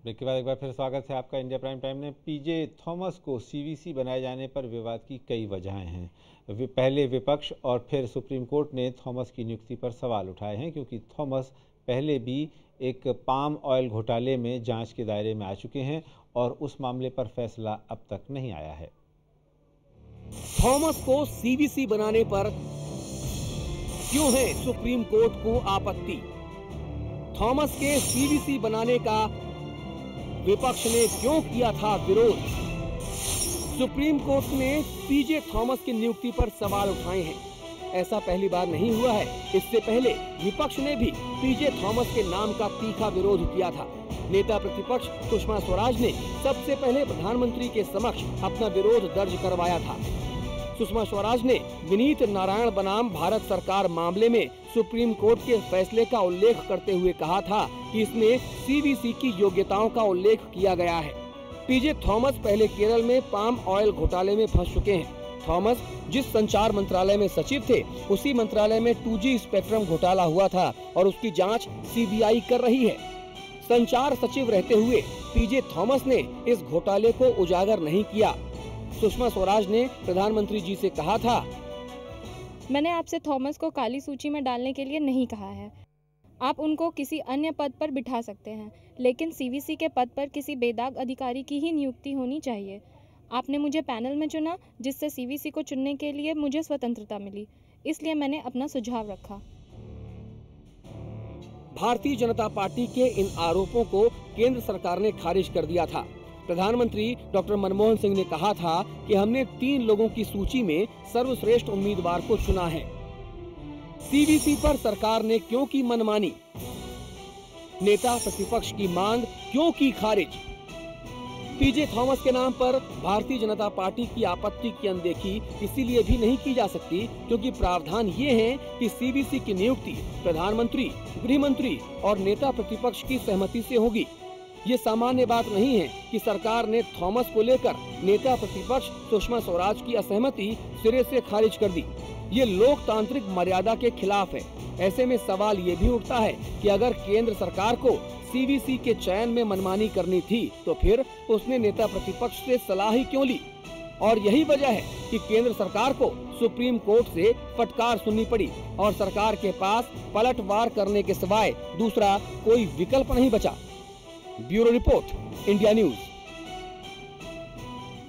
Break के बाद एक बार फिर स्वागत है आपका इंडिया प्राइम टाइम में। पीजे थॉमस को सीवीसी बनाए जाने पर विवाद की कई वजहें हैं। पहले विपक्ष और फिर सुप्रीम कोर्ट ने थॉमस की नियुक्ति पर सवाल उठाए हैं, क्योंकि थॉमस पहले भी एक पाम ऑयल घोटाले में जांच के दायरे में आ चुके हैं और उस मामले पर फैसला अब तक नहीं आया है। थॉमस को सीवीसी बनाने पर क्यों है सुप्रीम कोर्ट को आपत्ति? थॉमस के सीवीसी बनाने का विपक्ष ने क्यों किया था विरोध? सुप्रीम कोर्ट ने पीजे थॉमस की नियुक्ति पर सवाल उठाए हैं। ऐसा पहली बार नहीं हुआ है। इससे पहले विपक्ष ने भी पीजे थॉमस के नाम का तीखा विरोध किया था। नेता प्रतिपक्ष सुषमा स्वराज ने सबसे पहले प्रधानमंत्री के समक्ष अपना विरोध दर्ज करवाया था। सुषमा स्वराज ने विनीत नारायण बनाम भारत सरकार मामले में सुप्रीम कोर्ट के फैसले का उल्लेख करते हुए कहा था कि इसमें सीवीसी की योग्यताओं का उल्लेख किया गया है। पीजे थॉमस पहले केरल में पाम ऑयल घोटाले में फंस चुके हैं। थॉमस जिस संचार मंत्रालय में सचिव थे, उसी मंत्रालय में 2G स्पेक्ट्रम घोटाला हुआ था और उसकी जांच सीबीआई कर रही है। संचार सचिव रहते हुए पीजे थॉमस ने इस घोटाले को उजागर नहीं किया। सुषमा स्वराज ने प्रधानमंत्री जी से कहा था, मैंने आपसे थॉमस को काली सूची में डालने के लिए नहीं कहा है। आप उनको किसी अन्य पद पर बिठा सकते हैं, लेकिन सीवीसी के पद पर किसी बेदाग अधिकारी की ही नियुक्ति होनी चाहिए। आपने मुझे पैनल में चुना, जिससे सीवीसी को चुनने के लिए मुझे स्वतंत्रता मिली, इसलिए मैंने अपना सुझाव रखा। भारतीय जनता पार्टी के इन आरोपों को केंद्र सरकार ने खारिज कर दिया था। प्रधानमंत्री डॉक्टर मनमोहन सिंह ने कहा था कि हमने 3 लोगों की सूची में सर्वश्रेष्ठ उम्मीदवार को चुना है। सीवीसी पर सरकार ने क्यों की मनमानी? नेता प्रतिपक्ष की मांग क्यों की खारिज? पीजे थॉमस के नाम पर भारतीय जनता पार्टी की आपत्ति की अनदेखी इसीलिए भी नहीं की जा सकती क्योंकि प्रावधान ये है कि सीवीसी की नियुक्ति प्रधानमंत्री, गृह मंत्री और नेता प्रतिपक्ष की सहमति से होगी। ये सामान्य बात नहीं है कि सरकार ने थॉमस को लेकर नेता प्रतिपक्ष सुषमा स्वराज की असहमति सिरे से खारिज कर दी। ये लोकतांत्रिक मर्यादा के खिलाफ है। ऐसे में सवाल ये भी उठता है कि अगर केंद्र सरकार को सीवीसी के चयन में मनमानी करनी थी तो फिर उसने नेता प्रतिपक्ष से सलाह ही क्यों ली? और यही वजह है कि केंद्र सरकार को सुप्रीम कोर्ट से फटकार सुननी पड़ी और सरकार के पास पलटवार करने के सिवाय दूसरा कोई विकल्प नहीं बचा। Bureau report, India news.